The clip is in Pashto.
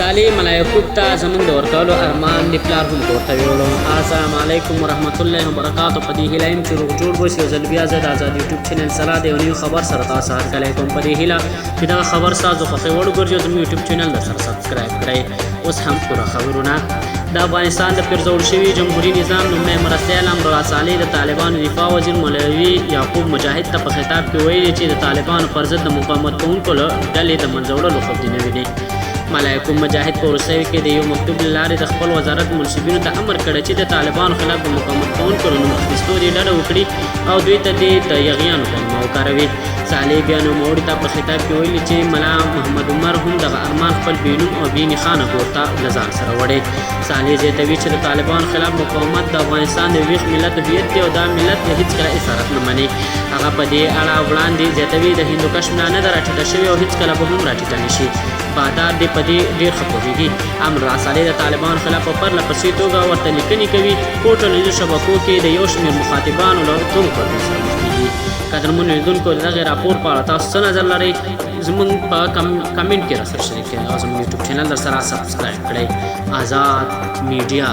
صالح ملایکو ته زمونږ د ورکولو ارمان د پلار هم ورته ویلو. السلام علیکم ورحمت الله وبرکاتو. په دې هیله یم چې روغ جوړ به یو ځل بیا زه د آزاد یوټیوب چینل سره د یو نوي خبر سره تاسو هرکلی کوم. په دې هیله چې دغه خبر ستاسو خوښې وړ وګرځي زموږ یوټیوب چینل در سره سبسکرایب کړئ. اوس هم پوره خبرونه. د افغانستان د پرځول شوي جمهوري نظام لومړی مرستیال امرالله صالح د طالبانو دفاع وزیر مولوي یعقوب مجاهد ته په خطاب کې ویلي چې د طالبانو پر ضد د مقاومت کوونکو له ډلې د منځه وړلو خوب دې نوي دي. ملایکو مجاهد په وروستیو کې د یو مکتوب له لارې د خپل وزارت منصبینو ته امر کړی چې د طالبانو خلاف د مقاومت کوونکو له نوم اخیستو دې ډډه وکړي او دوی ته دې د یغیانو کلمه وکاروي. صالح بیا نوموړي ته په خطاب کې ویلي چې ملا محمد عمر هم دغه ارمان خپل بېنوم او بې نښانه کور ته له ځان سره وړی. صالح زیاتوي چې د طالبانو خلاف مقاومت د افغانستان د ویښ ملت هویت دی او دا ملت هېڅکله اسارت نه مني. هغه په دې اړه وړاندې زیاتوي د هندوکش ملا نه ده راټیټه شوې او هېڅکله به هم راټیټه نه شي. بادار دې په دې ډېر ښه پوهېږي. امرالله صالح د طالبانو خلاف په پرله پسې توګه ورته لیکنې کوي. په ټولنیزو شبکو کې د یو شمېر مخاطبانو له توغ پرتو سره مخ کېږي. قدرمنو لیدونکو د دغې راپور په اړه تاسو څه نظر لرئ زموږ په کمنټ کې راسره شریک کړئ او زموږ یوټیوب چینل در سره سبسکرایب کړئ. آزاد میډیا.